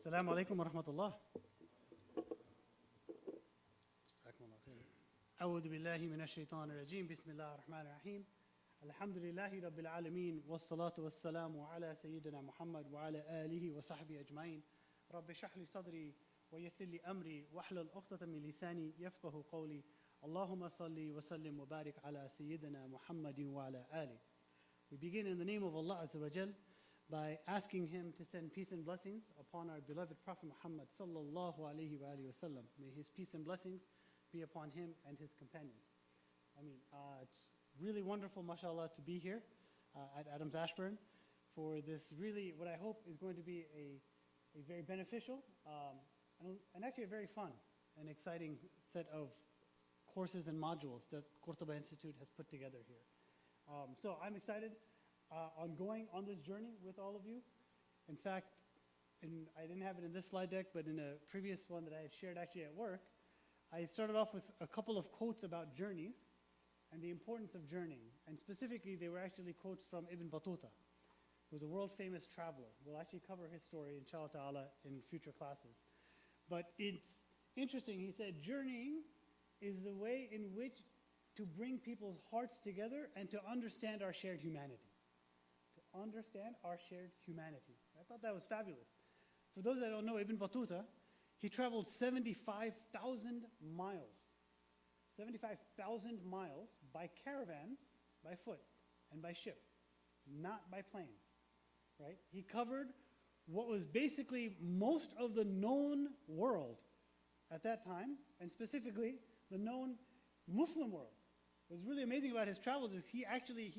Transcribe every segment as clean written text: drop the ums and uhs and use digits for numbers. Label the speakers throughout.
Speaker 1: السلام عليكم ورحمة الله. جزاكم الله خير. أعوذ بالله من الشيطان الرجيم. بسم الله الرحمن الرحيم. الحمد لله رب العالمين والصلاة والسلام على سيدنا محمد وعلى آله وصحبه أجمعين. رب اشرح لي صدري ويسر لي أمري واحلل عقدة من لساني يفقهوا قولي. اللهم صل وسلم وبارك على سيدنا محمد وعلى آله. We begin in the name of Allah Azza wa Jal by asking him to send peace and blessings upon our beloved Prophet Muhammad sallallahu alayhi wa alihi wasallam. May his peace and blessings be upon him and his companions. It's really wonderful, mashallah, to be here at Adams Ashburn for this really, what I hope is going to be a very beneficial and actually a very fun and exciting set of courses and modules that Qurtuba Institute has put together here. So I'm excited on going on this journey with all of you. In fact, I didn't have it in this slide deck, but in a previous one that I had shared actually at work, I started off with a couple of quotes about journeys and the importance of journeying. And specifically, they were actually quotes from Ibn Battuta, who was a world-famous traveler. We'll actually cover his story, inshallah ta'ala, in future classes. But it's interesting, he said, journeying is the way in which to bring people's hearts together and to understand our shared humanity. To understand our shared humanity. I thought that was fabulous. For those that don't know, Ibn Battuta, he traveled 75,000 miles. 75,000 miles by caravan, by foot, and by ship, not by plane, right? He covered what was basically most of the known world at that time, and specifically the known Muslim world. What's really amazing about his travels is he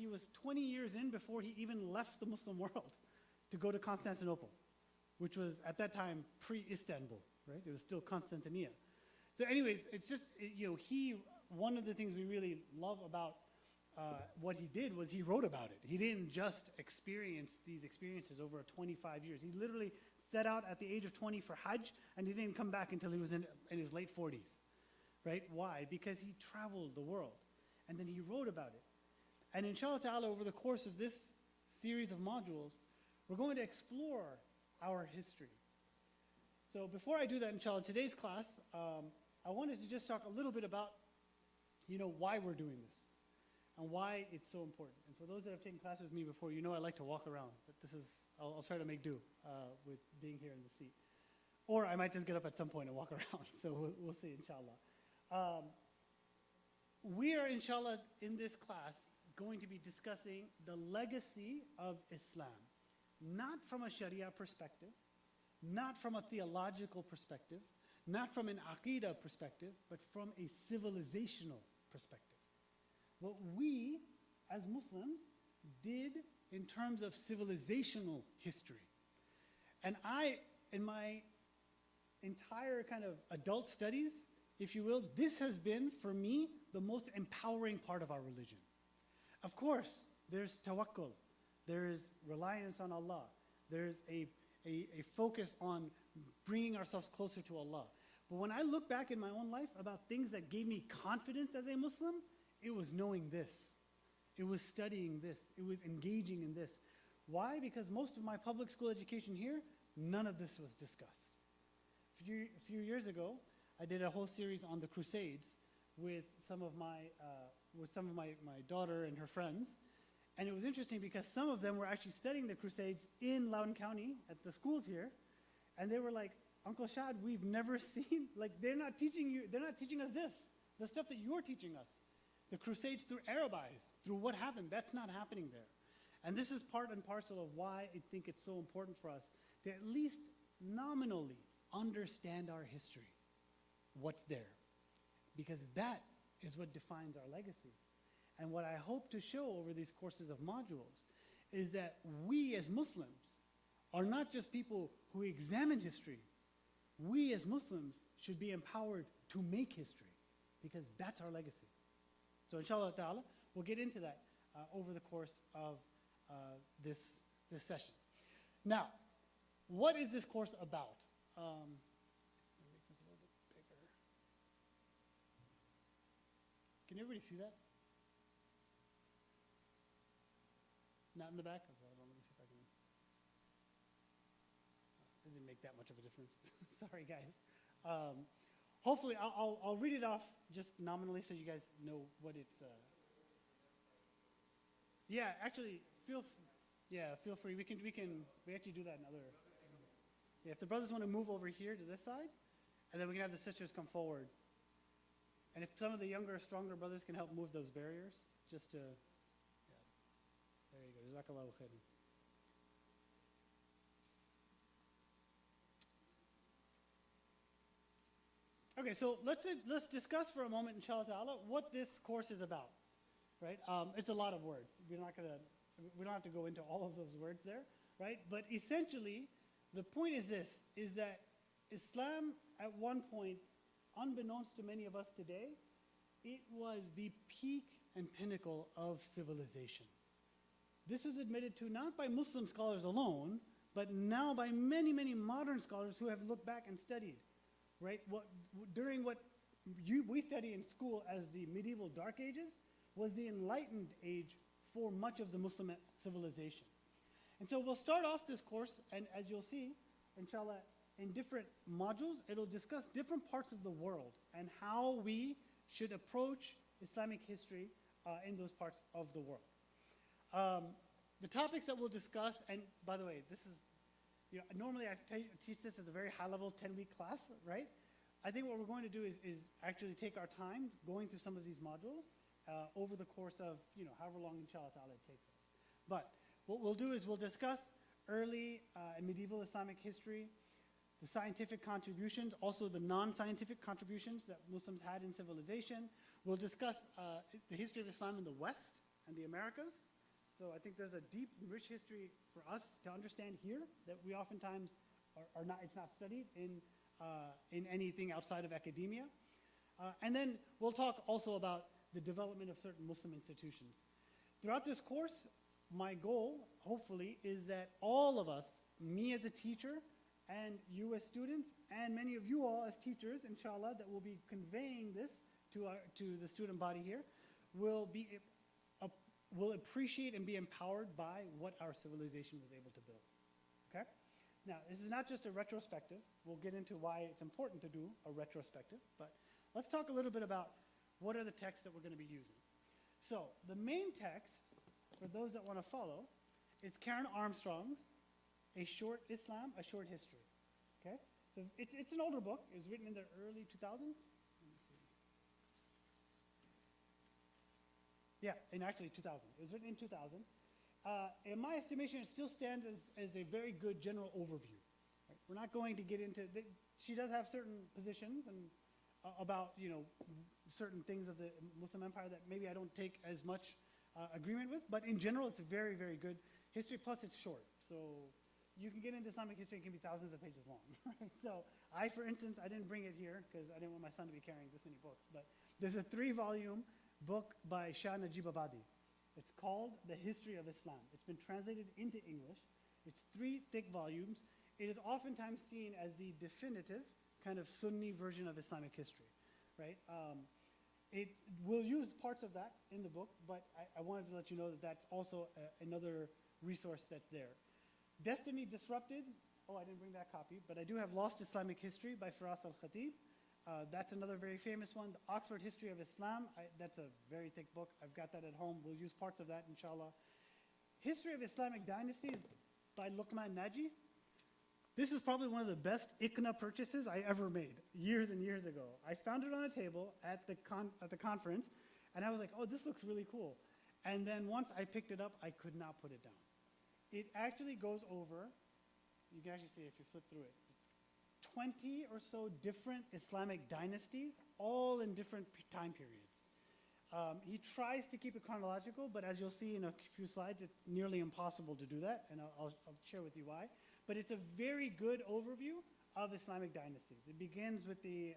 Speaker 1: was 20 years in before he even left the Muslim world to go to Constantinople, which was at that time pre-Istanbul, right? It was still Constantinople. So anyways, it's just, one of the things we really love about what he did was he wrote about it. He didn't just experience these experiences over 25 years. He literally set out at the age of 20 for Hajj, and he didn't come back until he was in his late 40s, right? Why? Because he traveled the world, and then he wrote about it. And inshallah ta'ala, over the course of this series of modules, we're going to explore our history. So before I do that, inshallah, today's class, I wanted to just talk a little bit about why we're doing this and why it's so important. And for those that have taken classes with me before, I like to walk around, but I'll try to make do with being here in the seat. Or I might just get up at some point and walk around, so we'll see, inshallah. We are, inshallah, in this class going to be discussing the legacy of Islam, not from a Sharia perspective, not from a theological perspective, not from an Aqidah perspective, but from a civilizational perspective. What we, as Muslims, did in terms of civilizational history. And in my entire kind of adult studies, if you will, this has been, for me, the most empowering part of our religion. Of course, there's tawakkul, there's reliance on Allah, there's a focus on bringing ourselves closer to Allah. But when I look back in my own life about things that gave me confidence as a Muslim, it was knowing this. It was studying this. It was engaging in this. Why? Because most of my public school education here, none of this was discussed. A few years ago, I did a whole series on the Crusades with some of my daughter and her friends. And it was interesting because some of them were actually studying the Crusades in Loudoun County at the schools here. And they were like, Uncle Shad, we've never seen, they're not teaching us this, the stuff that you're teaching us. The Crusades through Arabize, through what happened, that's not happening there. And this is part and parcel of why I think it's so important for us to at least nominally understand our history, what's there. Because that is what defines our legacy. And what I hope to show over these courses of modules is that we as Muslims are not just people who examine history. We as Muslims should be empowered to make history because that's our legacy. So inshallah ta'ala, we'll get into that over the course of this session. Now, what is this course about? Let me make this a little bit bigger. Can everybody see that? Not in the back? Okay, hold on, let me see if I can. It didn't make make that much of a difference. Sorry, guys. Hopefully, I'll read it off just nominally so you guys know what it's. Yeah, actually, feel free. We actually do that in other. Yeah, if the brothers want to move over here to this side, and then we can have the sisters come forward. And if some of the younger, stronger brothers can help move those barriers, just to. Yeah. There you go. Jazakallahu khairan. Okay, so let's discuss for a moment, inshallah ta'ala, what this course is about, right? It's a lot of words. We don't have to go into all of those words there, right? But essentially, the point is this, is that Islam at one point, unbeknownst to many of us today, it was the peak and pinnacle of civilization. This is admitted to not by Muslim scholars alone, but now by many, many modern scholars who have looked back and studied. Right? During what we study in school as the medieval Dark Ages was the enlightened age for much of the Muslim civilization. And so we'll start off this course, and as you'll see, inshallah, in different modules, it'll discuss different parts of the world and how we should approach Islamic history in those parts of the world. The topics that we'll discuss, and by the way, this is normally I teach this as a very high-level 10-week class, right? I think what we're going to do is actually take our time going through some of these modules over the course of, however long, inshallah ta'ala, it takes us. But what we'll do is we'll discuss early and medieval Islamic history, the scientific contributions, also the non-scientific contributions that Muslims had in civilization. We'll discuss the history of Islam in the West and the Americas. So I think there's a deep, rich history for us to understand here that we oftentimes are not. It's not studied in anything outside of academia. And then we'll talk also about the development of certain Muslim institutions. Throughout this course, my goal, hopefully, is that all of us, me as a teacher, and you as students, and many of you all as teachers, inshallah, that will be conveying this to the student body here, will appreciate and be empowered by what our civilization was able to build, okay? Now, this is not just a retrospective. We'll get into why it's important to do a retrospective, but let's talk a little bit about what are the texts that we're going to be using. So, the main text, for those that want to follow, is Karen Armstrong's A Short Islam, A Short History, okay? So, it's an older book. It was written in the early 2000s. Yeah, in actually 2000. It was written in 2000. In my estimation, it still stands as a very good general overview. Right? We're not going to get into she does have certain positions and about certain things of the Muslim empire that maybe I don't take as much agreement with, but in general, it's a very, very good history. Plus, it's short, so you can get into Islamic history. It can be thousands of pages long. Right? So, for instance, I didn't bring it here because I didn't want my son to be carrying this many books. But there's a 3-volume book by Shah Najib Abadi. It's called The History of Islam. It's been translated into English. It's 3 thick volumes. It is oftentimes seen as the definitive kind of Sunni version of Islamic history, right? It will use parts of that in the book, but I wanted to let you know that that's also another resource that's there. Destiny Disrupted. Oh, I didn't bring that copy, but I do have Lost Islamic History by Firas al-Khatib. That's another very famous one. The Oxford History of Islam, that's a very thick book. I've got that at home. We'll use parts of that, inshallah. History of Islamic Dynasties by Luqman Naji. This is probably one of the best ICNA purchases I ever made, years and years ago. I found it on a table at the conference, and I was like, oh, this looks really cool. And then once I picked it up, I could not put it down. It actually goes over, you can actually see it if you flip through it. 20 or so different Islamic dynasties, all in different time periods. He tries to keep it chronological, but as you'll see in a few slides, it's nearly impossible to do that, and I'll share with you why. But it's a very good overview of Islamic dynasties. It begins with the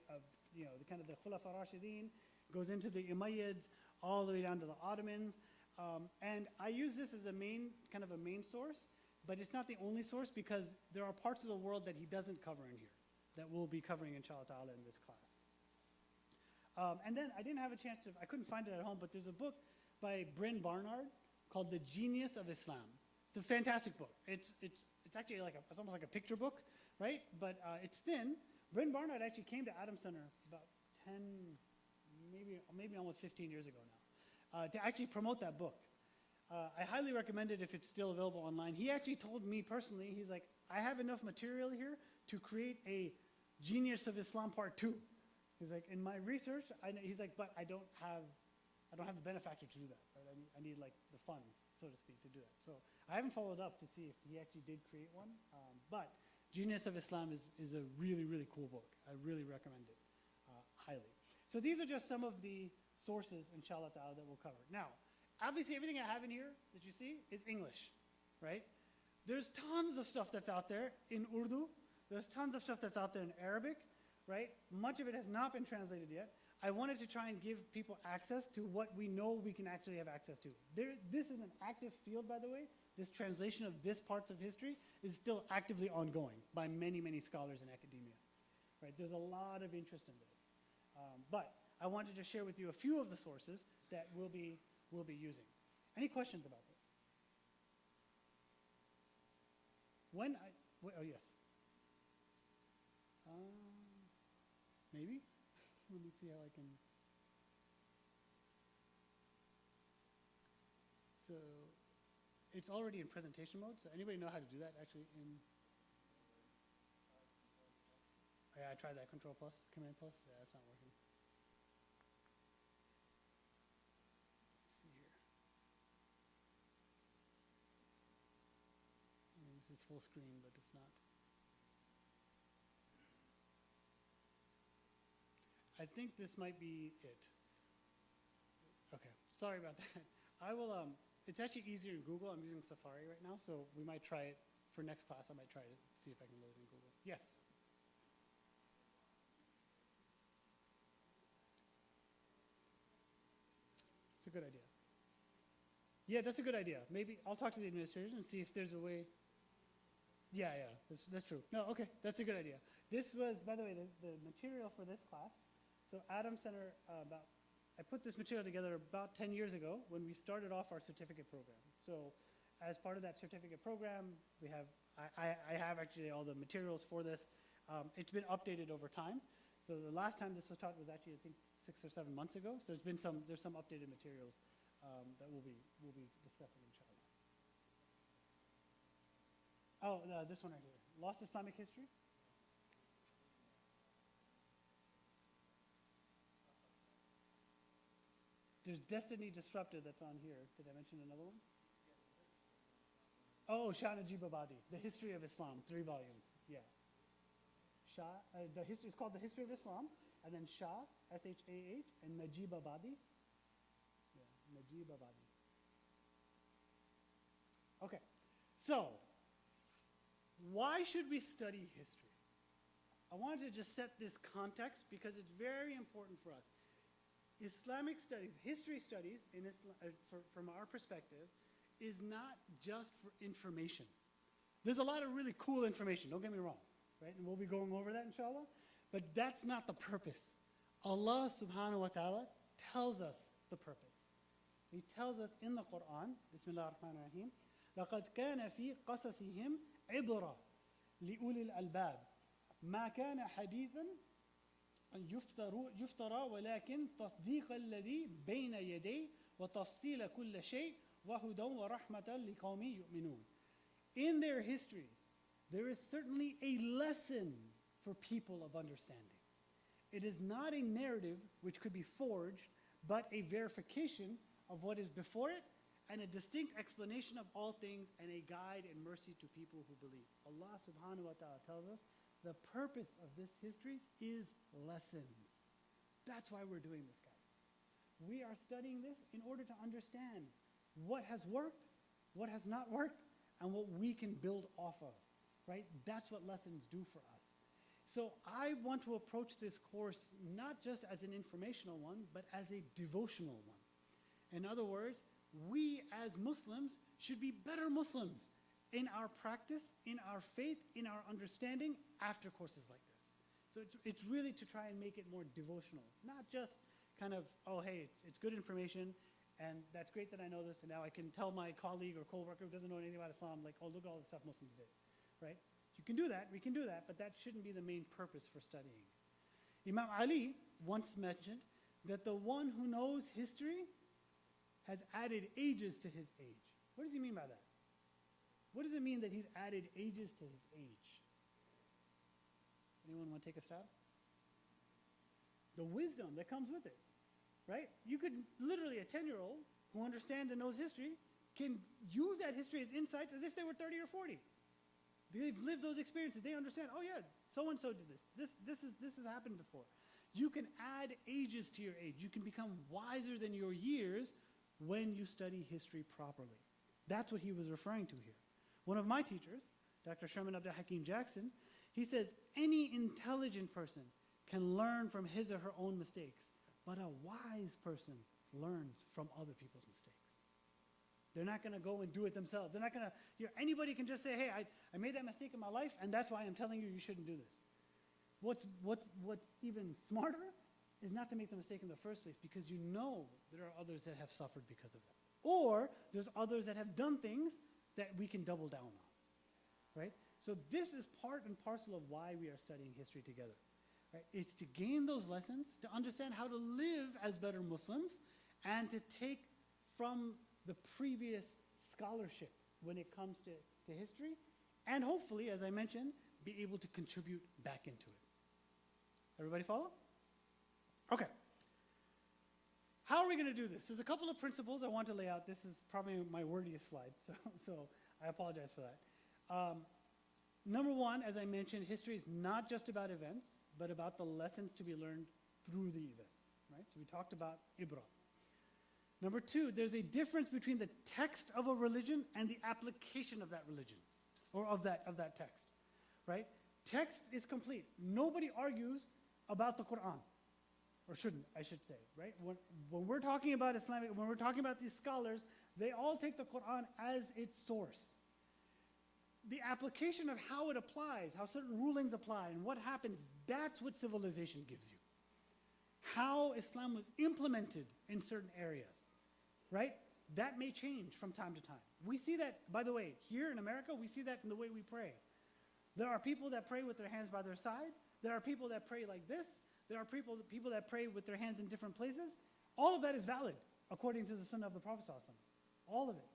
Speaker 1: kind of the Khulafa Rashidin, goes into the Umayyads, all the way down to the Ottomans, and I use this as a main source, but it's not the only source because there are parts of the world that he doesn't cover in here that we'll be covering, inshallah ta'ala, in this class. And then I didn't have a chance I couldn't find it at home, but there's a book by Bryn Barnard called The Genius of Islam. It's a fantastic book. It's it's actually like it's almost like a picture book, right? But it's thin. Bryn Barnard actually came to Adams Center about 10, maybe almost 15 years ago now, to actually promote that book. I highly recommend it if it's still available online. He actually told me personally, he's like, I have enough material here to create a Genius of Islam Part 2. He's like, in my research, he's like, but I don't have the benefactor to do that. Right? I need like the funds, so to speak, to do that. So I haven't followed up to see if he actually did create one. But Genius of Islam is a really, really cool book. I really recommend it highly. So these are just some of the sources, inshallah ta'ala, that we'll cover. Now, obviously everything I have in here that you see is English, right? There's tons of stuff that's out there in Urdu. There's tons of stuff that's out there in Arabic, right? Much of it has not been translated yet. I wanted to try and give people access to what we know we can actually have access to. This is an active field, by the way. This translation of this parts of history is still actively ongoing by many, many scholars in academia, right? There's a lot of interest in this. But I wanted to share with you a few of the sources that we'll be using. Any questions about this? Oh yes. Maybe? Let me see how I can. So it's already in presentation mode. So anybody know how to do that actually in? Oh, yeah, I tried that Control plus, Command plus. Yeah, that's not working. Let's see here. I mean, this is full screen, but it's not. I think this might be it. Okay, sorry about that. I will, it's actually easier in Google. I'm using Safari right now, so we might try it for next class. I might try to see if I can load it in Google. Yes? It's a good idea. Yeah, that's a good idea. Maybe I'll talk to the administrators and see if there's a way. Yeah, that's true. No, okay, that's a good idea. This was, by the way, the material for this class. So Adams Center, I put this material together about 10 years ago when we started off our certificate program. So as part of that certificate program, I have actually all the materials for this. It's been updated over time. So the last time this was taught was actually, I think, 6 or 7 months ago. So there's some updated materials that we'll be discussing, inshallah. Oh, this one right here, Lost Islamic History. There's Destiny Disrupted that's on here. Did I mention another one? Oh, Shah Najib Abadi, The History of Islam, 3 volumes. Yeah. Shah, it's called The History of Islam, and then Shah, S-H-A-H, and Najib Abadi. Yeah, Najib Abadi. Okay, so why should we study history? I wanted to just set this context because it's very important for us. Islamic studies, history studies, from our perspective, is not just for information. There's a lot of really cool information, don't get me wrong, right? And we'll be going over that, inshallah. But that's not the purpose. Allah subhanahu wa ta'ala tells us the purpose. He tells us in the Quran, Bismillah ar-Rahman ar-Rahim, لَقَدْ كَانَ فِي قَصَصِهِمْ عِبْرَةٌ لِأُولِي الْأَلْبَابِ مَا كَانَ حَدِيثًا يفترى ولكن تصديق الذي بين يديه وتفصيل كل شيء وهدى ورحمة لقوم يؤمنون. In their histories, there is certainly a lesson for people of understanding. It is not a narrative which could be forged, but a verification of what is before it and a distinct explanation of all things and a guide and mercy to people who believe. Allah subhanahu wa ta'ala tells us the purpose of this history is lessons. That's why we're doing this, guys. We are studying this in order to understand what has worked, what has not worked, and what we can build off of, right? That's what lessons do for us. So I want to approach this course not just as an informational one, but as a devotional one. In other words, we as Muslims should be better Muslims in our practice, in our faith, in our understanding after courses like this. So it's really to try and make it more devotional, not just kind of, oh, hey, it's good information, and that's great that I know this, and now I can tell my colleague or co-worker who doesn't know anything about Islam, like, oh, look at all the stuff Muslims did. right? You can do that, we can do that, but that shouldn't be the main purpose for studying. Imam Ali once mentioned that the one who knows history has added ages to his age. What does he mean by that? What does it mean that he's added ages to his age? Anyone want to take a stab? The wisdom that comes with it, right? You could literally, a 10-year-old who understands and knows history can use that history as insights as if they were 30 or 40. They've lived those experiences. They understand, oh yeah, so-and-so did this. This has happened before. You can add ages to your age. You can become wiser than your years when you study history properly. That's what he was referring to here. One of my teachers, Dr. Sherman Abdul Hakim Jackson, he says any intelligent person can learn from his or her own mistakes, but a wise person learns from other people's mistakes. They're not going to go and do it themselves. They're not going to, anybody can just say, hey, I made that mistake in my life, and that's why I'm telling you shouldn't do this. What's even smarter is not to make the mistake in the first place, because you know there are others that have suffered because of that. Or there's others that have done things that we can double down on, right? So this is part and parcel of why we are studying history together, right? It's to gain those lessons, to understand how to live as better Muslims, and to take from the previous scholarship when it comes to history, and hopefully, as I mentioned, be able to contribute back into it. Everybody follow? Okay. How are we going to do this? There's a couple of principles I want to lay out. This is probably my wordiest slide, so I apologize for that. Number one, as I mentioned, history is not just about events, but about the lessons to be learned through the events, right? So we talked about Ibrah. Number two, there's a difference between the text of a religion and the application of that religion, or of that text, right? Text is complete. Nobody argues about the Quran, or shouldn't, I should say, right? When we're talking about Islamic, when we're talking about these scholars, they all take the Quran as its source. The application of how it applies, how certain rulings apply, and what happens, that's what civilization gives you. How Islam was implemented in certain areas, right? That may change from time to time. We see that, by the way, here in America, we see that in the way we pray. There are people that pray with their hands by their side. There are people that pray like this. There are people that pray with their hands in different places. All of that is valid according to the Sunnah of the Prophet ﷺ. All of it,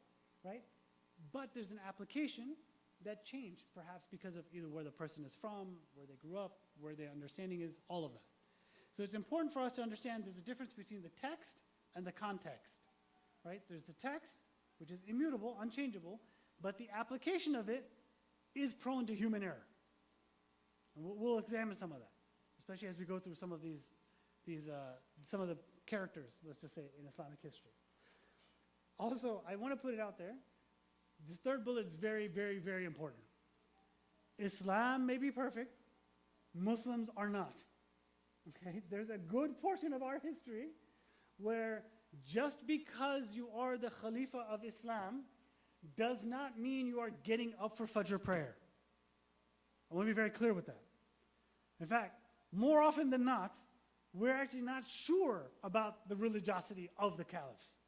Speaker 1: right? But there's an application that changed, perhaps because of either where the person is from, where they grew up, where their understanding is, all of that. So it's important for us to understand there's a difference between the text and the context, right? There's the text, which is immutable, unchangeable, but the application of it is prone to human error. And we'll examine some of that, especially as we go through some of some of the characters, let's just say, in Islamic history. Also, I want to put it out there. The third bullet is very, very, very important. Islam may be perfect. Muslims are not. Okay? There's a good portion of our history where just because you are the Khalifa of Islam does not mean you are getting up for Fajr prayer. I want to be very clear with that. In fact, more often than not, we're actually not sure about the religiosity of the caliphs.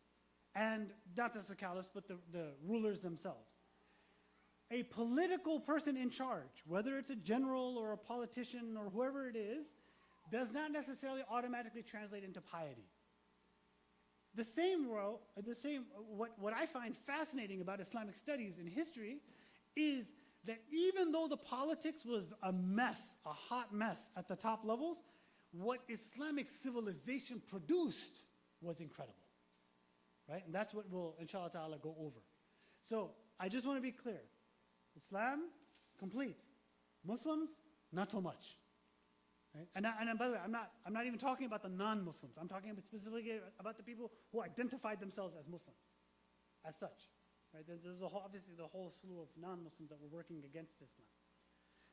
Speaker 1: And not just the caliphs, but the rulers themselves. A political person in charge, whether it's a general or a politician or whoever it is, does not necessarily automatically translate into piety. What I find fascinating about Islamic studies and history is that even though the politics was a mess, a hot mess at the top levels, what Islamic civilization produced was incredible. Right? And that's what we'll, inshallah ta'ala, go over. So I just want to be clear. Islam, complete. Muslims, not so much. Right? And by the way, I'm not even talking about the non-Muslims. I'm talking specifically about the people who identified themselves as Muslims, as such. Right? There's obviously the whole slew of non-Muslims that were working against Islam.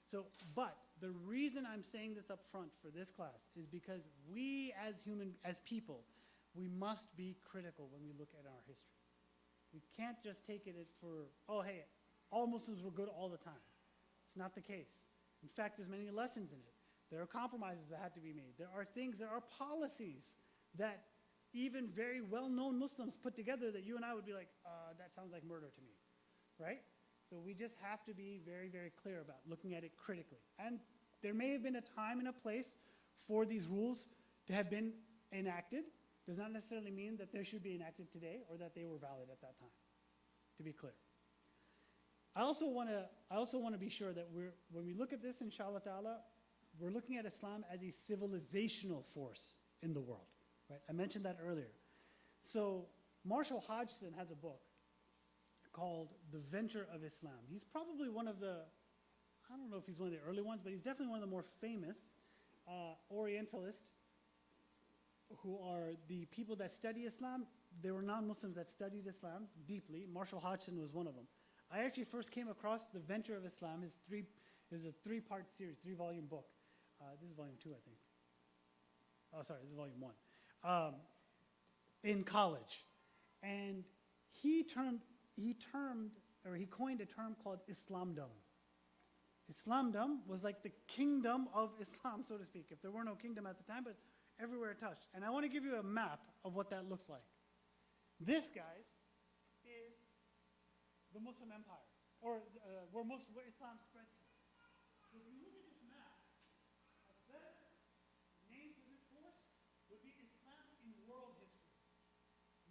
Speaker 1: So, but the reason I'm saying this up front for this class is because we as people, we must be critical when we look at our history. We can't just take it for, oh, hey, all Muslims were good all the time. It's not the case. In fact, there's many lessons in it. There are compromises that had to be made. There are policies that even very well-known Muslims put together that you and I would be like, that sounds like murder to me, right? So we just have to be very, very clear about looking at it critically. And there may have been a time and a place for these rules to have been enacted. Does not necessarily mean that they should be enacted today or that they were valid at that time, to be clear. I also want to be sure that when we look at this, inshallah ta'ala, we're looking at Islam as a civilizational force in the world. Right? I mentioned that earlier. So Marshall Hodgson has a book called The Venture of Islam. He's probably one of the, I don't know if he's one of the early ones, but he's definitely one of the more famous Orientalists who are the people that study Islam. There were non-Muslims that studied Islam deeply. Marshall Hodgson was one of them. I actually first came across The Venture of Islam. It was a three-part series, three-volume book. This is volume 2, I think. Oh, sorry, this is volume 1. In college. And he coined a term called Islamdom. Islamdom was like the kingdom of Islam, so to speak. If there were no kingdom at the time, but everywhere it touched. And I want to give you a map of what that looks like. This, guys, is the Muslim Empire, or where Islam spread to. So if you look at this map, a better name for this course would be Islam in world history,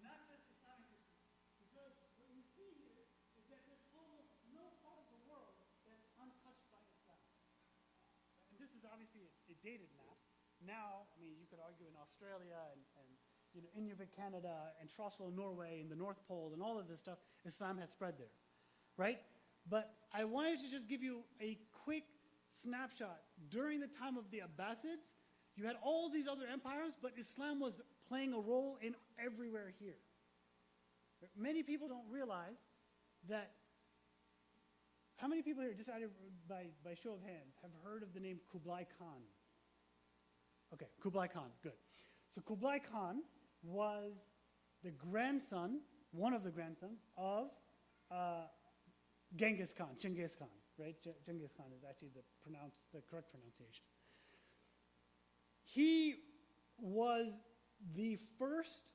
Speaker 1: not just Islamic history. Because what you see here is that there's almost no part of the world that's untouched by Islam. And this is obviously a dated map. Now, I mean, you could argue in Australia and Inuvik, Canada, and Troslo, Norway, and the North Pole, and all of this stuff, Islam has spread there, right? But I wanted to just give you a quick snapshot. During the time of the Abbasids, you had all these other empires, but Islam was playing a role in everywhere here. Many people don't realize that. How many people here, just out of, by show of hands, have heard of the name Kubla Khan? Okay, Kubla Khan, good. So Kubla Khan was the grandson, one of the grandsons of Genghis Khan, Genghis Khan, right? Genghis Khan is actually the correct pronunciation. He was the first,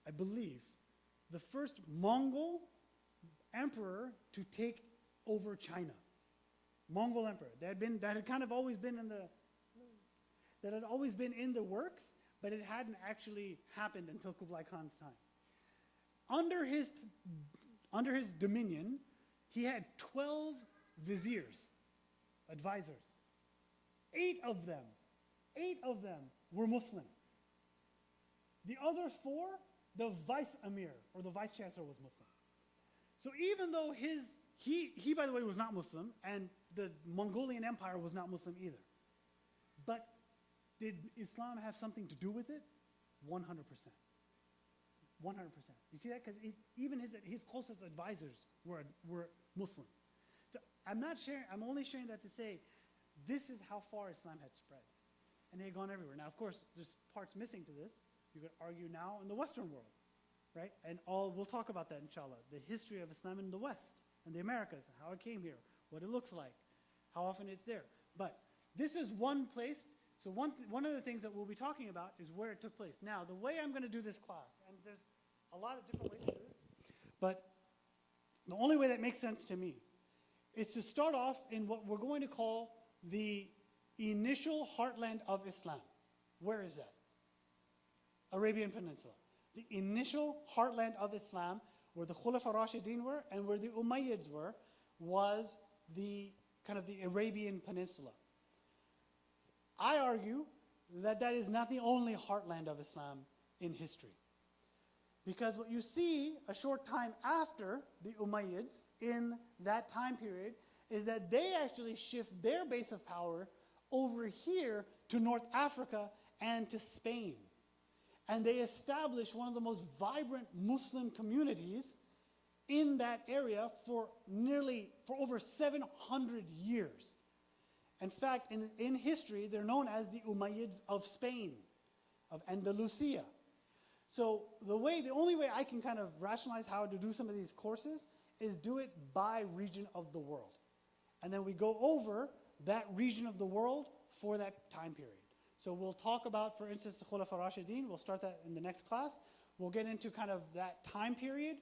Speaker 1: I believe, the first Mongol emperor to take over China. Mongol emperor. That had kind of always been in the works, but it hadn't actually happened until Kublai Khan's time. Under his dominion, he had 12 viziers, advisors. 8 of them were Muslim. The other 4, the vice emir, or the vice chancellor, was Muslim. So even though he by the way was not Muslim, and the Mongolian Empire was not Muslim either. But did Islam have something to do with it? 100%. 100%. You see that? Because even his closest advisors were Muslim. So I'm only sharing that to say this is how far Islam had spread. And they had gone everywhere. Now, of course, there's parts missing to this. You could argue now in the Western world, right? And we'll talk about that, inshallah. The history of Islam in the West and the Americas, how it came here, what it looks like, how often it's there. But this is one place. So one of the things that we'll be talking about is where it took place. Now, the way I'm going to do this class, and there's a lot of different ways to do this, but the only way that makes sense to me is to start off in what we're going to call the initial heartland of Islam. Where is that? Arabian Peninsula. The initial heartland of Islam, where the Khulafa Rashidin were and where the Umayyads were, was the kind of the Arabian Peninsula. I argue that that is not the only heartland of Islam in history. Because what you see a short time after the Umayyads in that time period is that they actually shift their base of power over here to North Africa and to Spain. And they establish one of the most vibrant Muslim communities in that area for over 700 years. In fact, in history, they're known as the Umayyads of Spain, of Andalusia. So the only way I can kind of rationalize how to do some of these courses is do it by region of the world. And then we go over that region of the world for that time period. So we'll talk about, for instance, the Khulafa Rashidin. We'll start that in the next class. We'll get into kind of that time period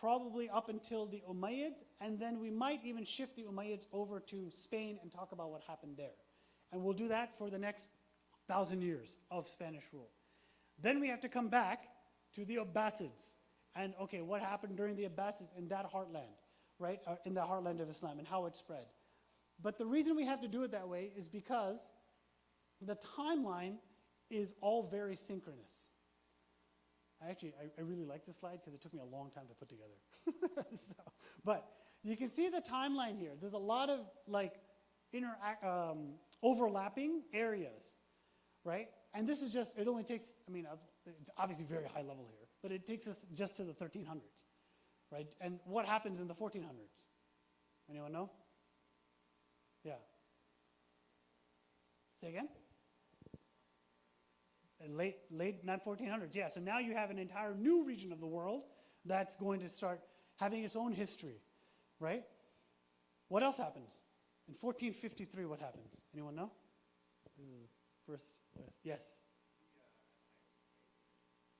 Speaker 1: probably up until the Umayyads, and then we might even shift the Umayyads over to Spain and talk about what happened there. And we'll do that for the next 1,000 years of Spanish rule. Then we have to come back to the Abbasids. And okay, what happened during the Abbasids in that heartland, right? In the heartland of Islam and how it spread. But the reason we have to do it that way is because the timeline is all very synchronous. Actually, I really like this slide because it took me a long time to put together. But you can see the timeline here. There's a lot of like overlapping areas, right? And this is just, it only takes, I mean, it's obviously very high level here, but it takes us just to the 1300s, right? And what happens in the 1400s? Anyone know? Yeah. Say again? Late 1400s, yeah. So now you have an entire new region of the world that's going to start having its own history, right? What else happens? In 1453, what happens? Anyone know? This is the first. Yes.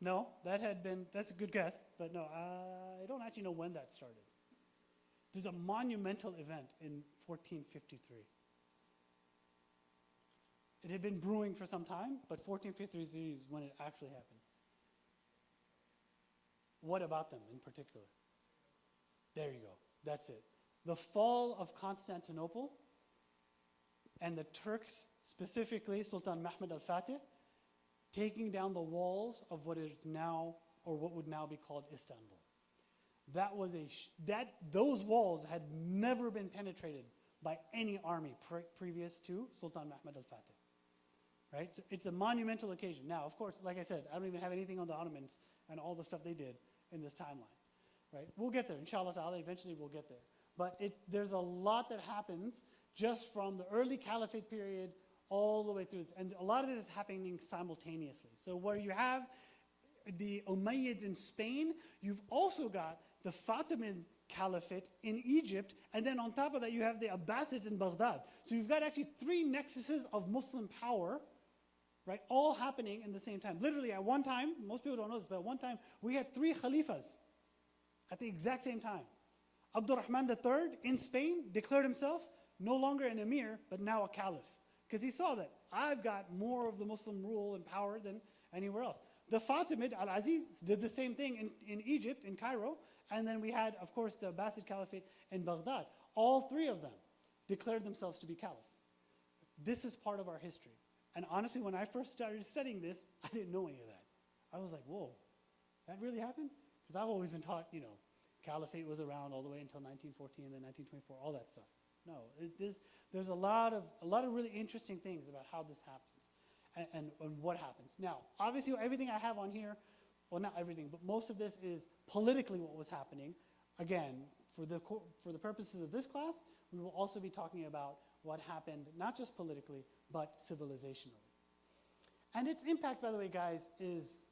Speaker 1: No, that had been, that's a good guess, but no, I don't actually know when that started. There's a monumental event in 1453. It had been brewing for some time, but 1453 is when it actually happened. What about them in particular? There you go. That's it. The fall of Constantinople and the Turks, specifically Sultan Mehmed al-Fatih, taking down the walls of what is now, or what would now be called Istanbul. That was those walls had never been penetrated by any army previous to Sultan Mehmed al-Fatih. Right? So it's a monumental occasion. Now, of course, like I said, I don't even have anything on the Ottomans and all the stuff they did in this timeline. Right? We'll get there, inshallah ta'ala, eventually we'll get there. But there's a lot that happens just from the early caliphate period all the way through. And a lot of this is happening simultaneously. So where you have the Umayyads in Spain, you've also got the Fatimid Caliphate in Egypt, and then on top of that you have the Abbasids in Baghdad. So you've got actually three nexuses of Muslim power, right, all happening in the same time. Literally at one time, most people don't know this, but at one time we had three Khalifas at the exact same time. Abdurrahman III in Spain declared himself no longer an emir, but now a caliph. Because he saw that I've got more of the Muslim rule and power than anywhere else. The Fatimid al-Aziz did the same thing in Egypt, in Cairo, and then we had, of course, the Abbasid Caliphate in Baghdad. All three of them declared themselves to be caliph. This is part of our history. And honestly, when I first started studying this, I didn't know any of that. I was like, whoa, that really happened? Because I've always been taught, you know, caliphate was around all the way until 1914, then 1924, all that stuff. No, there's a lot of really interesting things about how this happens and what happens. Now, obviously, everything I have on here, well, not everything, but most of this is politically what was happening. Again, for the purposes of this class, we will also be talking about what happened, not just politically, but civilizationally. And its impact, by the way, guys, is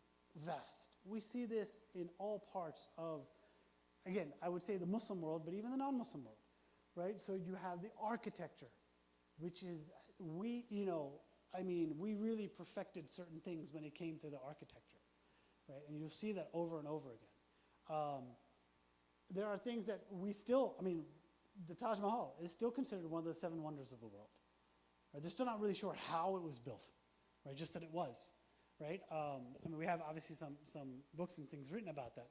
Speaker 1: vast. We see this in all parts of, again, I would say the Muslim world, but even the non-Muslim world, right? So you have the architecture, which is, we really perfected certain things when it came to the architecture, right? And you'll see that over and over again. There are things that we still, the Taj Mahal is still considered one of the 7 wonders of the world. Right? They're still not really sure how it was built, right? Just that it was, right? We have obviously some books and things written about that.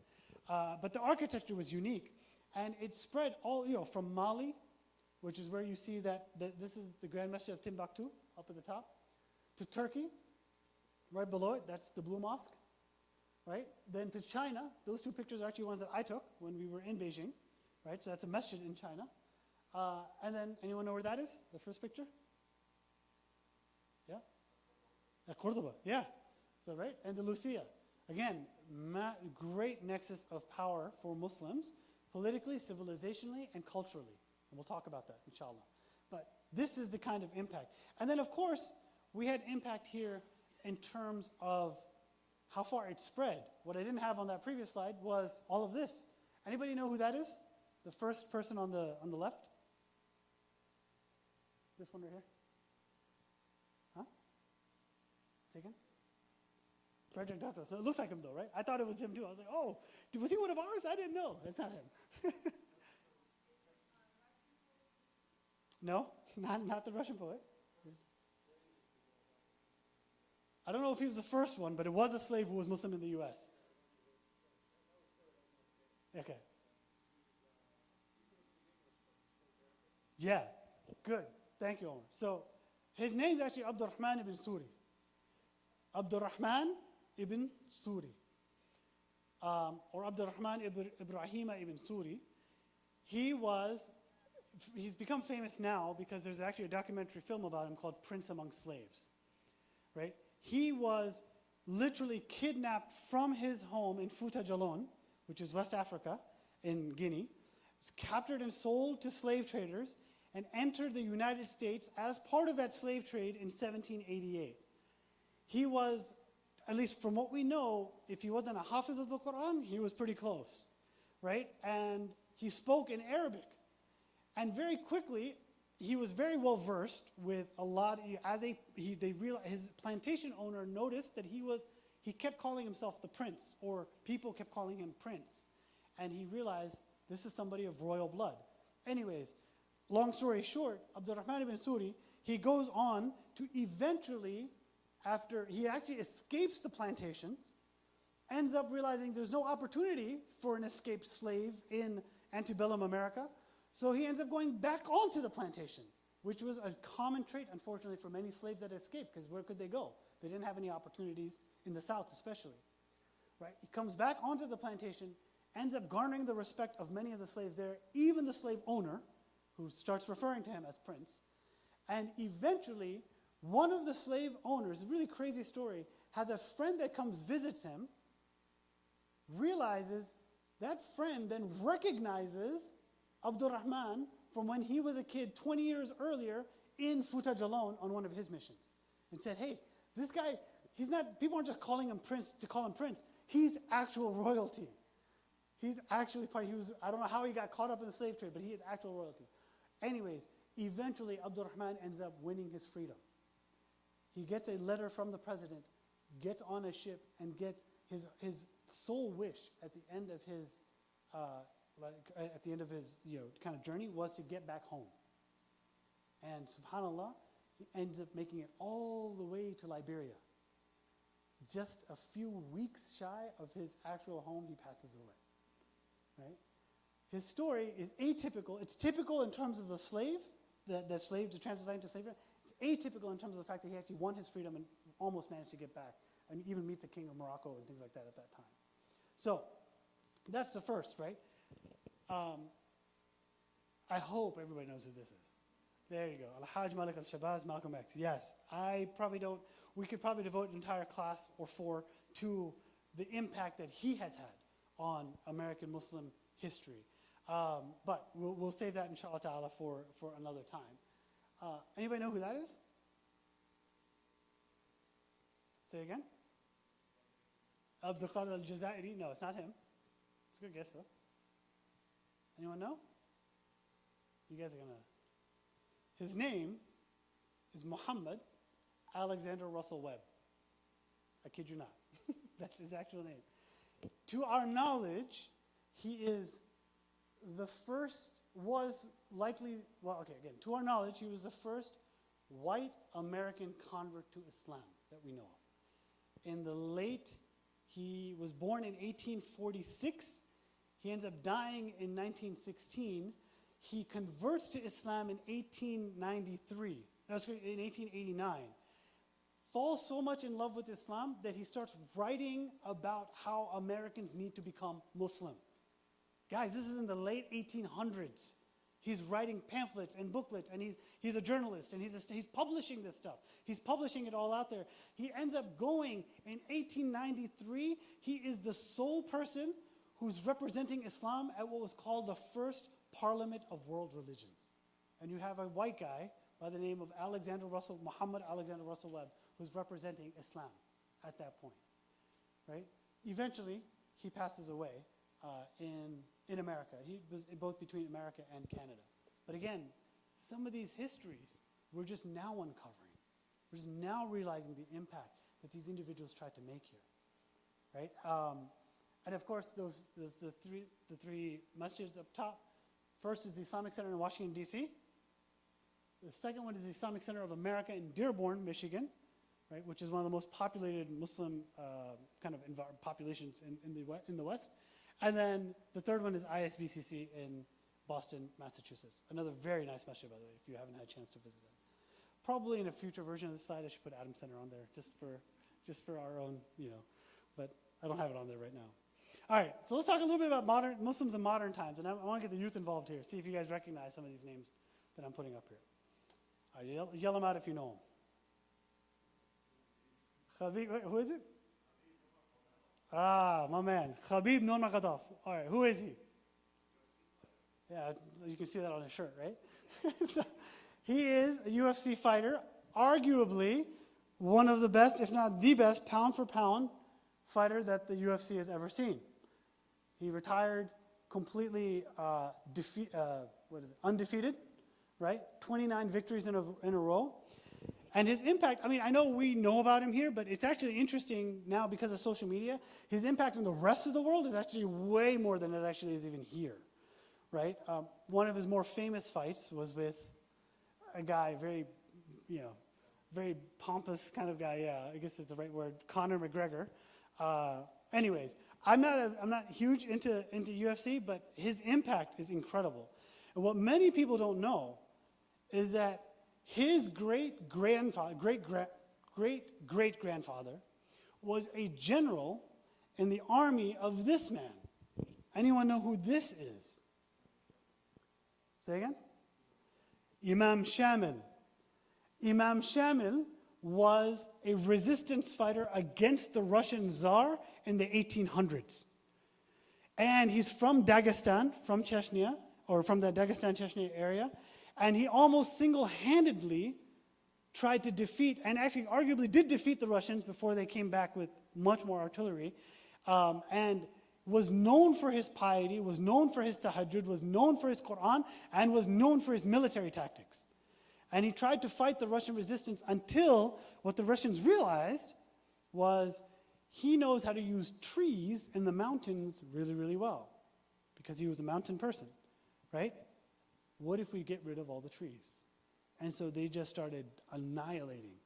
Speaker 1: But the architecture was unique, and it spread all, from Mali, which is where you see that this is the Grand Mosque of Timbuktu up at the top, to Turkey, right below it, that's the Blue Mosque, right? Then to China, those 2 pictures are actually ones that I took when we were in Beijing, right? So that's a masjid in China. And then, anyone know where that is? The first picture? Yeah? Cordoba, yeah. So, right? And the Lucia. Again, great nexus of power for Muslims, politically, civilizationally, and culturally. And we'll talk about that, inshallah. But this is the kind of impact. And then, of course, we had impact here in terms of how far it spread. What I didn't have on that previous slide was all of this. Anybody know who that is? The first person on the left? This one right here? Huh? Say again? Frederick Douglass. No, it looks like him though, right? I thought it was him too. I was like, oh, was he one of ours? I didn't know. It's not him. No, not the Russian poet. I don't know if he was the first one, but it was a slave who was Muslim in the U.S. Okay. Yeah, good. Thank you, Omar. So his name is actually Abdurrahman ibn Suri. Abdurrahman ibn Suri. Or Abdurrahman Ibrahim ibn Suri. He's become famous now because there's actually a documentary film about him called Prince Among Slaves. Right? He was literally kidnapped from his home in Fouta Djallon, which is West Africa in Guinea, was captured and sold to slave traders, and entered the United States as part of that slave trade in 1788. He was, at least from what we know, if he wasn't a Hafiz of the Quran, he was pretty close, right? And he spoke in Arabic. And very quickly, he was very well versed with a lot. His plantation owner noticed that he kept calling himself the prince, or people kept calling him prince. And he realized this is somebody of royal blood. Anyways, long story short, Abdurrahman ibn Suri, he goes on to eventually, after he actually escapes the plantations, ends up realizing there's no opportunity for an escaped slave in antebellum America, so he ends up going back onto the plantation, which was a common trait, unfortunately, for many slaves that escaped, because where could they go? They didn't have any opportunities in the South, especially. Right? He comes back onto the plantation, ends up garnering the respect of many of the slaves there, even the slave owner, who starts referring to him as prince. And eventually, one of the slave owners, a really crazy story, has a friend that comes visits him, realizes that friend then recognizes Abdurrahman from when he was a kid 20 years earlier in Fouta Djallon on one of his missions, and said, hey, this guy, people aren't just calling him prince to call him prince, he's actual royalty. He's actually I don't know how he got caught up in the slave trade, but he is actual royalty. Anyways, eventually Abdurrahman ends up winning his freedom. He gets a letter from the president, gets on a ship, and gets his sole wish at the end of his kind of journey was to get back home. And subhanAllah, he ends up making it all the way to Liberia. Just a few weeks shy of his actual home, he passes away. Right? His story is atypical. It's typical in terms of the slave, the slave, the transatlantic slavery. It's atypical in terms of the fact that he actually won his freedom and almost managed to get back and even meet the king of Morocco and things like that at that time. So that's the first, right? I hope everybody knows who this is. There you go. Al-Hajj Malik al-Shabazz, Malcolm X. Yes, we could probably devote an entire class or four to the impact that he has had on American Muslim history. But we'll save that, inshallah ta'ala, for another time. Anybody know who that is? Say again? Abdul Qadir al-Jazairi? No, it's not him. It's a good guess, though. Anyone know? You guys are going to... His name is Muhammad Alexander Russell Webb. I kid you not. That's his actual name. To our knowledge, he is the first, to our knowledge, he was the first white American convert to Islam that we know of. He was born in 1846. He ends up dying in 1916. He converts to Islam in 1889. Falls so much in love with Islam that he starts writing about how Americans need to become Muslim. Guys, this is in the late 1800s. He's writing pamphlets and booklets, and he's a journalist, and he's publishing this stuff. He's publishing it all out there. He ends up going in 1893. He is the sole person who's representing Islam at what was called the first Parliament of World Religions. And you have a white guy by the name of Muhammad Alexander Russell Webb, who's representing Islam at that point, right? Eventually, he passes away in America. He was both between America and Canada. But again, some of these histories we're just now uncovering. We're just now realizing the impact that these individuals tried to make here. right? And of course, the three masjids up top. First is the Islamic Center in Washington, D.C. The second one is the Islamic Center of America in Dearborn, Michigan, right, which is one of the most populated Muslim kind of populations in the West. And then the third one is ISBCC in Boston, Massachusetts. Another very nice masjid, by the way, if you haven't had a chance to visit it. Probably in a future version of the slide, I should put Adam Center on there, just for our own, but I don't have it on there right now. All right, so let's talk a little bit about modern Muslims in modern times, and I want to get the youth involved here. See if you guys recognize some of these names that I'm putting up here. All right, yell them out if you know them. Khabib, who is it? Ah, my man, Khabib Nurmagomedov. All right, who is he? Yeah, you can see that on his shirt, right? So, he is a UFC fighter, arguably one of the best, if not the best, pound-for-pound fighter that the UFC has ever seen. He retired completely undefeated, right? 29 victories in a row. And his impact, I mean, I know we know about him here, but it's actually interesting now because of social media. His impact on the rest of the world is actually way more than it actually is even here, right? One of his more famous fights was with a guy, very pompous kind of guy, yeah, I guess it's the right word, Conor McGregor. Anyways, I'm not huge into UFC, but his impact is incredible. And what many people don't know is that his great-grandfather was a general in the army of this man. Anyone know who this is? Say again? Imam Shamil. Imam Shamil was a resistance fighter against the Russian Tsar in the 1800s. And he's from Dagestan, from Chechnya, or from the Dagestan-Chechnya area, and he almost single-handedly tried to defeat, and actually arguably did defeat the Russians before they came back with much more artillery, and was known for his piety, was known for his tahajjud, was known for his Quran, and was known for his military tactics. And he tried to fight the Russian resistance until what the Russians realized was he knows how to use trees in the mountains really, really well, because he was a mountain person, right? What if we get rid of all the trees? And so they just started annihilating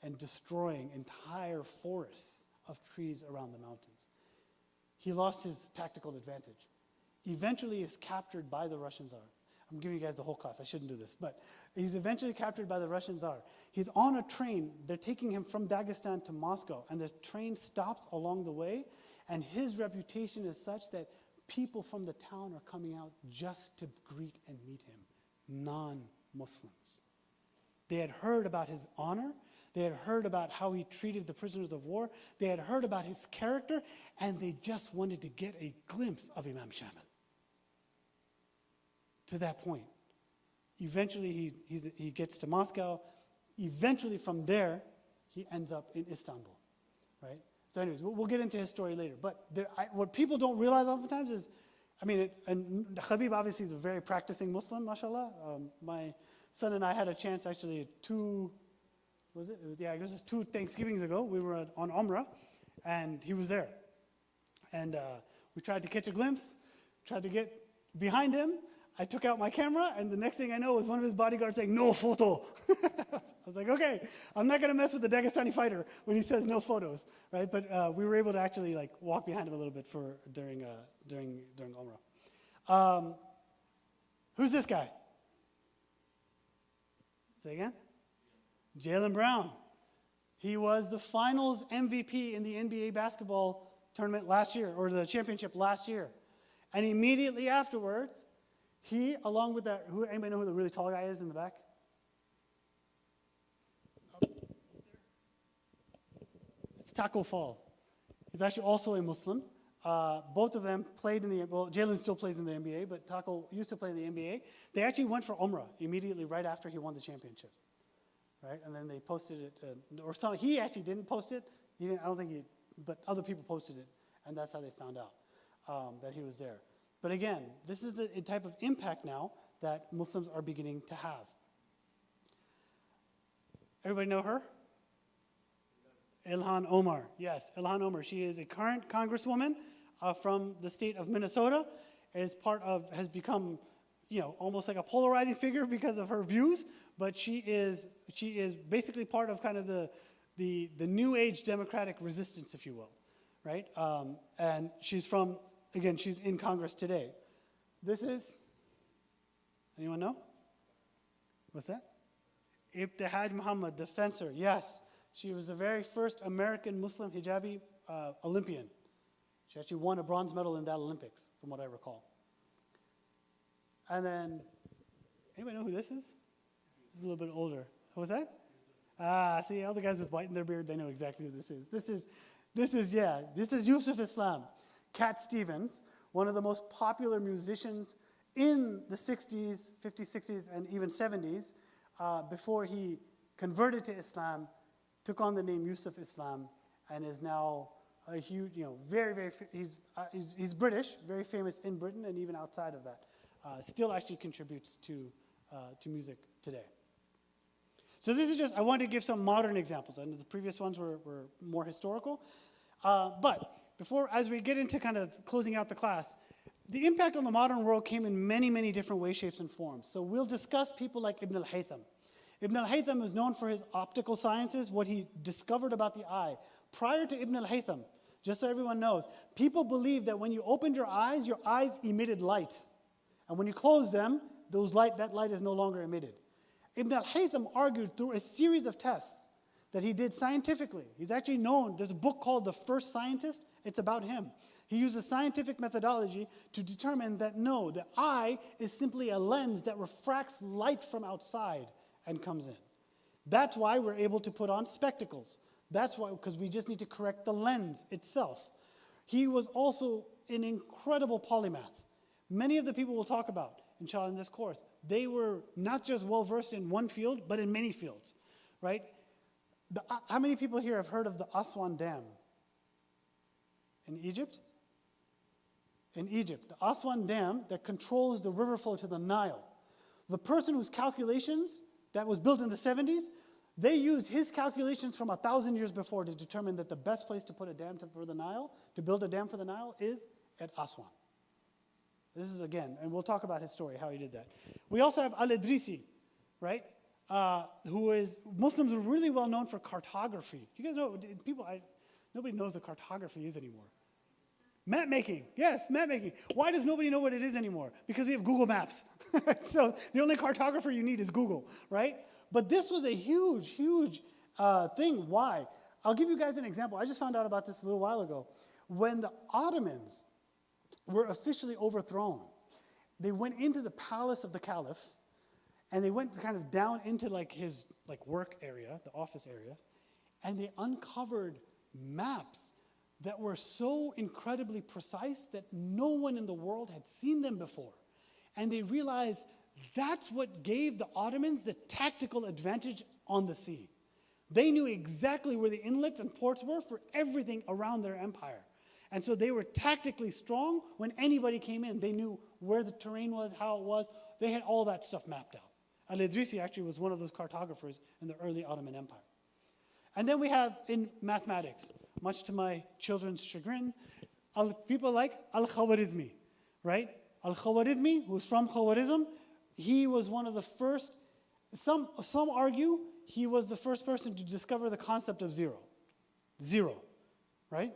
Speaker 1: and destroying entire forests of trees around the mountains. He lost his tactical advantage. Eventually is captured by the Russian Tsar. I'm giving you guys the whole class. I shouldn't do this. But he's eventually captured by the Russian Tsar. He's on a train. They're taking him from Dagestan to Moscow. And the train stops along the way. And his reputation is such that people from the town are coming out just to greet and meet him, non-Muslims. They had heard about his honor. They had heard about how he treated the prisoners of war. They had heard about his character, and they just wanted to get a glimpse of Imam Shamil. To that point. Eventually, he gets to Moscow. Eventually, from there, he ends up in Istanbul, right? So anyways, we'll get into his story later. But what people don't realize oftentimes is, and Khabib obviously is a very practicing Muslim, mashallah. My son and I had a chance actually two Thanksgivings ago. We were on Umrah, and he was there. And we tried to catch a glimpse, tried to get behind him. I took out my camera, and the next thing I know was one of his bodyguards saying, "No photo." I was like, okay, I'm not going to mess with the Dagestani fighter when he says no photos, right? But we were able to actually walk behind him a little bit during Umrah. Who's this guy? Say again? Jaylen Brown. He was the finals MVP in the NBA basketball tournament last year, or the championship last year. And immediately afterwards, he, along with that, anybody know who the really tall guy is in the back? It's Taco Fall. He's actually also a Muslim. Both of them played in Jaylen still plays in the NBA, but Taco used to play in the NBA. They actually went for Umrah immediately right after he won the championship, right? And then they posted it, he actually didn't post it. But other people posted it, and that's how they found out that he was there. But again, this is the type of impact now that Muslims are beginning to have. Everybody know her? Ilhan Omar. Yes, Ilhan Omar. She is a current congresswoman from the state of Minnesota. Has become, almost like a polarizing figure because of her views. But she is basically part of kind of the new age democratic resistance, if you will, right? And she's she's in Congress today. This is, anyone know? What's that? Ibtihaj Muhammad, the fencer. Yes, she was the very first American Muslim hijabi Olympian. She actually won a bronze medal in that Olympics, from what I recall. And then, anybody know who this is? This is a little bit older. Who was that? See, all the guys with white in their beard, they know exactly who this is. This is Yusuf Islam. Cat Stevens, one of the most popular musicians in the 60s, 50s, 60s, and even 70s, before he converted to Islam, took on the name Yusuf Islam, and is now a huge, he's British, very famous in Britain and even outside of that. Still actually contributes to music today. So this is just, I wanted to give some modern examples. I know the previous ones were more historical. But as we get into kind of closing out the class, the impact on the modern world came in many, many different ways, shapes, and forms. So we'll discuss people like Ibn al-Haytham. Ibn al-Haytham is known for his optical sciences, what he discovered about the eye. Prior to Ibn al-Haytham, just so everyone knows, people believed that when you opened your eyes emitted light. And when you close them, that light is no longer emitted. Ibn al-Haytham argued through a series of tests that he did scientifically. He's actually known, there's a book called The First Scientist, it's about him. He uses scientific methodology to determine that no, the eye is simply a lens that refracts light from outside and comes in. That's why we're able to put on spectacles. That's why, because we just need to correct the lens itself. He was also an incredible polymath. Many of the people we'll talk about, inshallah, in this course, they were not just well-versed in one field, but in many fields, right? How many people here have heard of the Aswan Dam in Egypt? In Egypt, the Aswan Dam that controls the river flow to the Nile. The person whose calculations, that was built in the 70s, they used his calculations from 1,000 years before to determine that the best place to put a dam for the Nile, to build a dam for the Nile, is at Aswan. This is, again, and we'll talk about his story, how he did that. We also have Al-Idrisi, right? Muslims are really well known for cartography. You guys know, nobody knows what cartography is anymore. Map making, yes, map making. Why does nobody know what it is anymore? Because we have Google Maps. So the only cartographer you need is Google, right? But this was a huge, huge thing. Why? I'll give you guys an example. I just found out about this a little while ago. When the Ottomans were officially overthrown, they went into the palace of the caliph, and they went kind of down into his work area, the office area, and they uncovered maps that were so incredibly precise that no one in the world had seen them before. And they realized that's what gave the Ottomans the tactical advantage on the sea. They knew exactly where the inlets and ports were for everything around their empire. And so they were tactically strong when anybody came in. They knew where the terrain was, how it was. They had all that stuff mapped out. Al-Idrisi actually was one of those cartographers in the early Ottoman Empire. And then we have in mathematics, much to my children's chagrin, people like Al-Khawarizmi, right? Al-Khawarizmi, who's from Khawarizm, he was one of the first, some argue he was the first person to discover the concept of zero. Zero, right?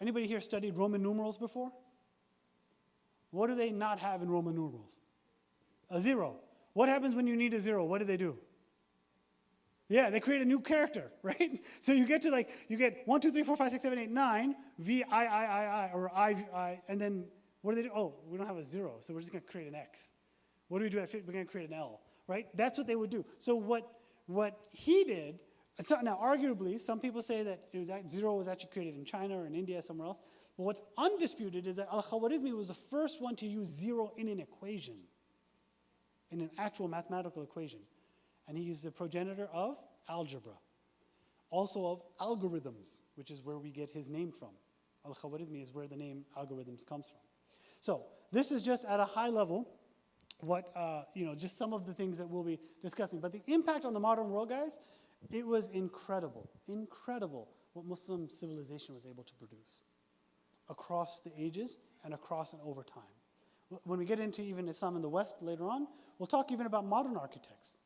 Speaker 1: Anybody here studied Roman numerals before? What do they not have in Roman numerals? A zero. What happens when you need a zero? What do? Yeah, they create a new character, right? So you get 1, 2, 3, 4, 5, 6, 7, 8, 9, V, I, or I, and then what do? Oh, we don't have a zero, so we're just going to create an X. What do we do at 50? We're going to create an L, right? That's what they would do. So what he did, so now arguably, some people say that zero was actually created in China or in India, somewhere else. But what's undisputed is that Al-Khawarizmi was the first one to use zero in an equation, in an actual mathematical equation. And he used the progenitor of algebra, also of algorithms, which is where we get his name from. Al-Khawarizmi is where the name algorithms comes from. So this is just at a high level what, just some of the things that we'll be discussing. But the impact on the modern world, guys, it was incredible, incredible what Muslim civilization was able to produce across the ages and across and over time. When we get into even Islam in the West later on, we'll talk even about modern architects.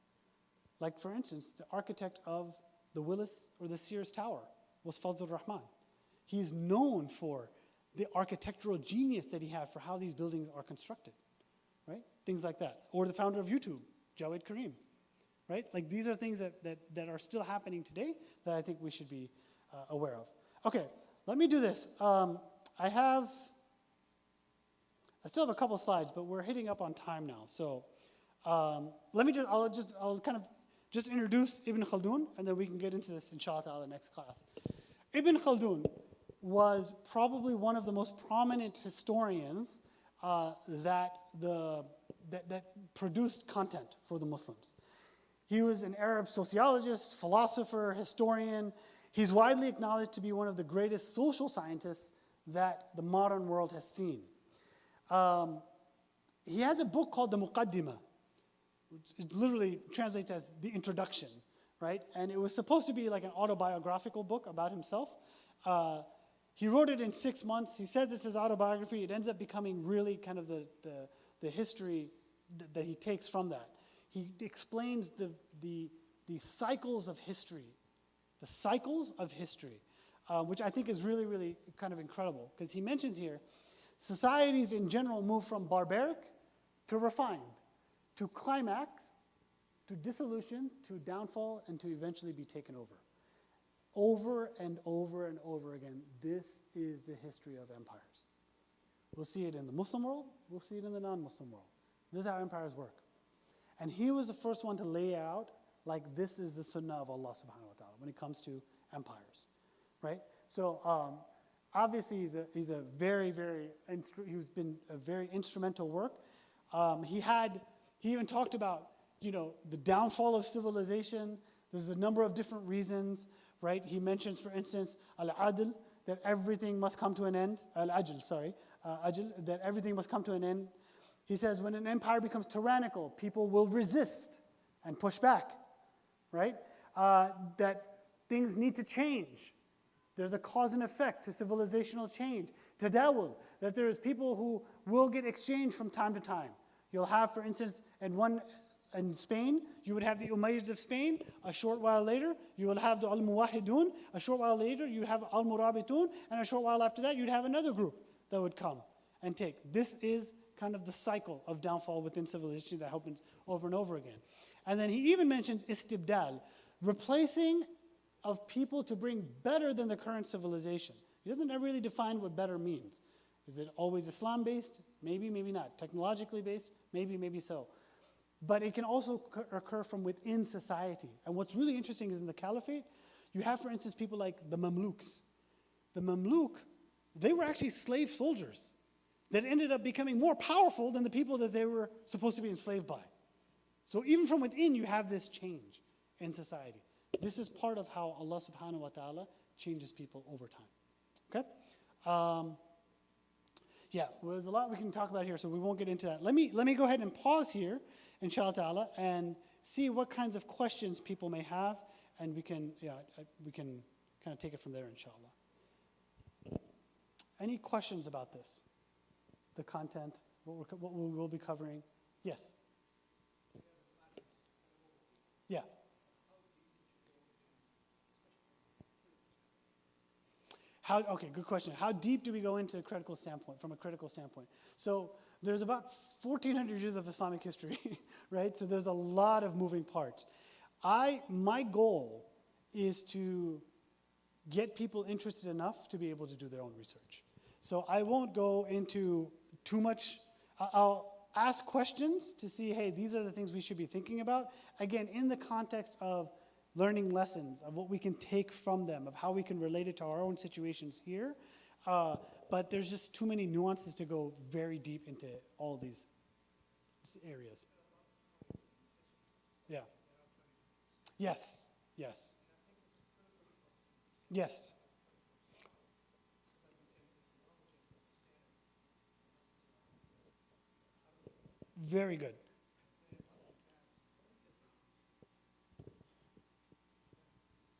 Speaker 1: Like, for instance, the architect of the Willis or the Sears Tower was Fazlur Rahman. He's known for the architectural genius that he had for how these buildings are constructed, right? Things like that. Or the founder of YouTube, Jawed Karim, right? Like, these are things that are still happening today that I think we should be aware of. Okay, let me do this. I still have a couple slides, but we're hitting up on time now. So I'll kind of just introduce Ibn Khaldun, and then we can get into this, inshallah ta'ala, next class. Ibn Khaldun was probably one of the most prominent historians that produced content for the Muslims. He was an Arab sociologist, philosopher, historian. He's widely acknowledged to be one of the greatest social scientists that the modern world has seen. He has a book called the Muqaddimah. It literally translates as the introduction, right? And it was supposed to be like an autobiographical book about himself. He wrote it in 6 months. He says this is autobiography. It ends up becoming really kind of the history that he takes from that. He explains the cycles of history, which I think is really, really kind of incredible, because he mentions here, societies in general move from barbaric to refined, to climax, to dissolution, to downfall, and to eventually be taken over. Over and over and over again, this is the history of empires. We'll see it in the Muslim world, we'll see it in the non-Muslim world. This is how empires work. And he was the first one to lay out, like, this is the sunnah of Allah subhanahu wa ta'ala when it comes to empires, right? So obviously he's been a very instrumental work. He even talked about, the downfall of civilization. There's a number of different reasons, right? He mentions, for instance, al-adl, that everything must come to an end. Al-ajl, that everything must come to an end. He says when an empire becomes tyrannical, people will resist and push back, right? That things need to change. There's a cause and effect to civilizational change. Tadawul, that there's people who will get exchanged from time to time. You'll have, for instance, in Spain, you would have the Umayyads of Spain. A short while later, you will have the Al-Muwahidun. A short while later, you have Al-Murabitun. And a short while after that, you'd have another group that would come and take. This is kind of the cycle of downfall within civilization that happens over and over again. And then he even mentions istibdal, replacing of people to bring better than the current civilization. He doesn't really define what better means. Is it always Islam-based? Maybe, maybe not. Technologically based? Maybe, maybe so. But it can also occur from within society. And what's really interesting is in the caliphate, you have, for instance, people like the Mamluks. The Mamluk, they were actually slave soldiers that ended up becoming more powerful than the people that they were supposed to be enslaved by. So even from within, you have this change in society. This is part of how Allah subhanahu wa ta'ala changes people over time. Okay? Yeah, well, there's a lot we can talk about here, so we won't get into that. Let me go ahead and pause here, inshallah ta'ala, and see what kinds of questions people may have, and we can kind of take it from there, inshallah. Any questions about this? The content, what we will be covering? Yes? Yeah. Okay, good question. How deep do we go into from a critical standpoint? So there's about 1,400 years of Islamic history, right? So there's a lot of moving parts. My goal is to get people interested enough to be able to do their own research. So I won't go into too much. I'll ask questions to see, hey, these are the things we should be thinking about. Again, in the context of learning lessons, of what we can take from them, of how we can relate it to our own situations here. But there's just too many nuances to go very deep into all these areas. Yeah. Yes. Yes. Yes. Very good.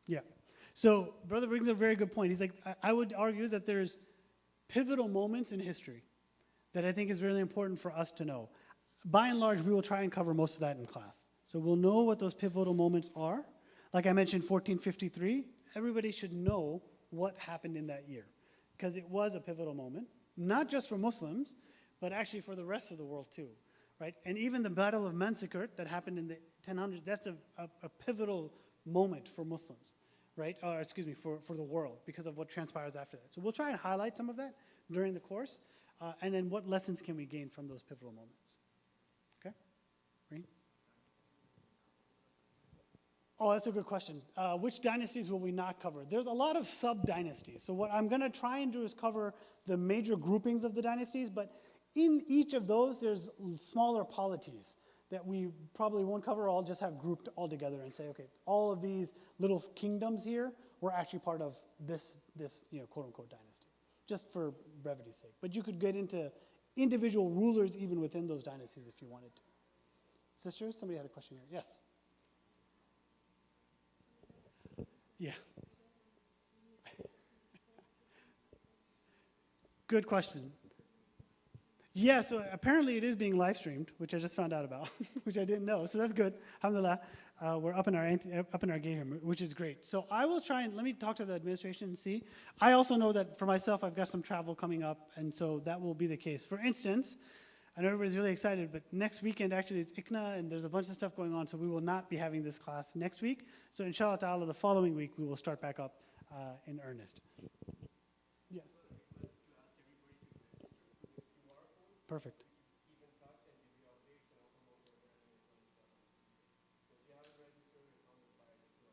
Speaker 1: Yeah. So brother brings up a very good point. He's like, I would argue that there's pivotal moments in history that I think is really important for us to know. By and large, we will try and cover most of that in class. So we'll know what those pivotal moments are. Like I mentioned, 1453, everybody should know what happened in that year, because it was a pivotal moment, not just for Muslims, but actually for the rest of the world too, right? And even the Battle of Manzikert that happened in the 1000s, that's a pivotal moment for Muslims, right? Or excuse me, for the world, because of what transpires after that. So we'll try and highlight some of that during the course, and then what lessons can we gain from those pivotal moments. Okay? Reem? Oh, that's a good question. Which dynasties will we not cover? There's a lot of sub-dynasties. So what I'm going to try and do is cover the major groupings of the dynasties, but in each of those, there's smaller polities that we probably won't cover, all just have grouped all together and say, okay, all of these little kingdoms here were actually part of this quote-unquote dynasty, just for brevity's sake. But you could get into individual rulers even within those dynasties if you wanted to. Sisters, somebody had a question here. Yes? Yeah. Good question. Yeah, so apparently it is being live streamed, which I just found out about, which I didn't know. So that's good. Alhamdulillah, we're up in our game here, which is great. So I will try and let me talk to the administration and see. I also know that for myself, I've got some travel coming up, and so that will be the case. For instance, I know everybody's really excited, but next weekend actually it's ICNA, and there's a bunch of stuff going on, so we will not be having this class next week. So inshallah ta'ala, the following week, we will start back up in earnest. Yeah. Perfect.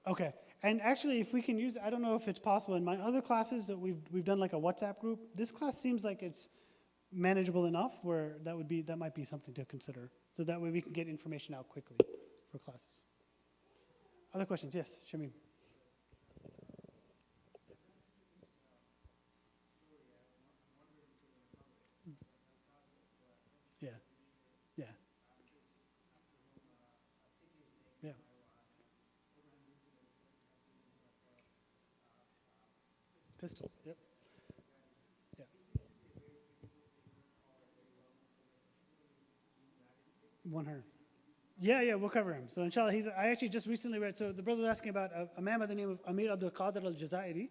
Speaker 1: Okay, and actually if we can use, I don't know if it's possible, in my other classes that we've done like a WhatsApp group, this class seems like it's manageable enough where that might be something to consider. So that way we can get information out quickly for classes. Other questions? Yes, Shamim. Yeah, yeah, yeah. Pistols, yep. Yeah. 100. Yeah, we'll cover him. So inshallah, I actually just recently read, so the brother was asking about a man by the name of Amir Abdul Qadir al-Jazairi,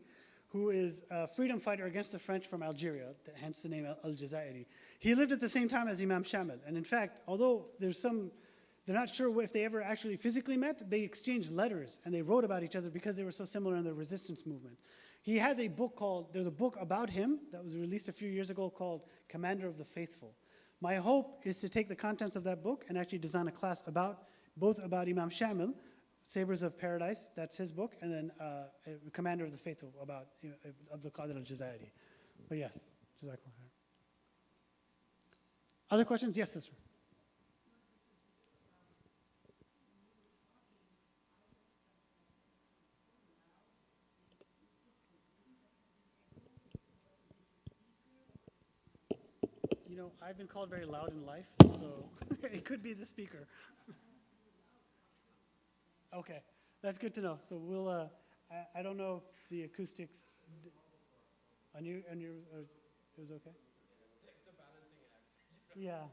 Speaker 1: who is a freedom fighter against the French from Algeria, hence the name al-Jazairi. He lived at the same time as Imam Shamil. And in fact, although they're not sure if they ever actually physically met, they exchanged letters and they wrote about each other because they were so similar in the resistance movement. He has a book there's a book about him that was released a few years ago called Commander of the Faithful. My hope is to take the contents of that book and actually design a class both about Imam Shamil, Sabers of Paradise, that's his book, and then Commander of the Faithful about Abdul Qadir al-Jazairi. But yes, Jazakallah khair. Other questions? Yes, sister. You know, I've been called very loud in life, so it could be the speaker. Okay, that's good to know. So we'll, I don't know if the acoustics, on your it was okay? It's a balancing act. Yeah,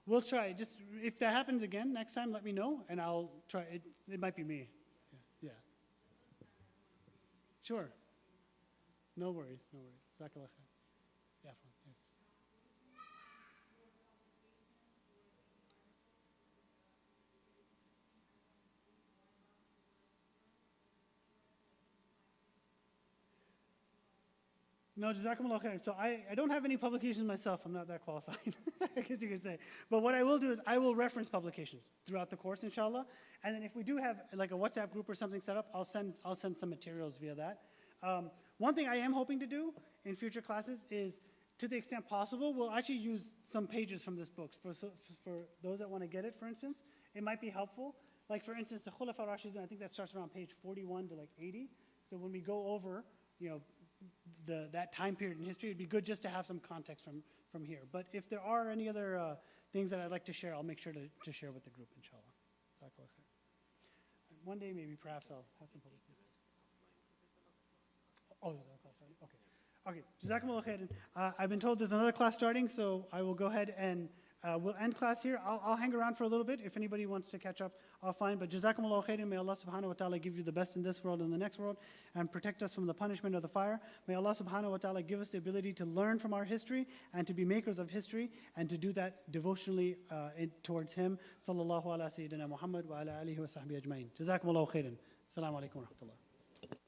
Speaker 1: we'll try. Just, if that happens again next time, let me know, and I'll try. It might be me. Yeah. Sure. No worries. Jazakallah khair. Yeah, fine. Yes. No, Jazakumullah khair. So I don't have any publications myself. I'm not that qualified, I guess you could say. But what I will do is I will reference publications throughout the course, inshallah. And then if we do have like a WhatsApp group or something set up, I'll send some materials via that. One thing I am hoping to do in future classes is, to the extent possible, we'll actually use some pages from this book. For those that want to get it, for instance, it might be helpful. Like for instance, the Khulafa Rashidun, I think that starts around page 41 to like 80. So when we go over, that time period in history, it'd be good just to have some context from here. But if there are any other things that I'd like to share, I'll make sure to share with the group, inshallah. One day, maybe, perhaps I'll have some public. Oh, there's another class starting? Okay. Okay, Jazakumullah khairan. I've been told there's another class starting, so I will go ahead and we'll end class here. I'll hang around for a little bit. If anybody wants to catch up, I'll find. But Jazakumullah khairan. May Allah subhanahu wa ta'ala give you the best in this world and the next world and protect us from the punishment of the fire. May Allah subhanahu wa ta'ala give us the ability to learn from our history and to be makers of history and to do that devotionally towards Him. Sallallahu ala Sayyidina Muhammad wa ala alihi wa sahbihi ajma'in. Jazakumullah khairan. Assalamu alaikum wa rahmatullah.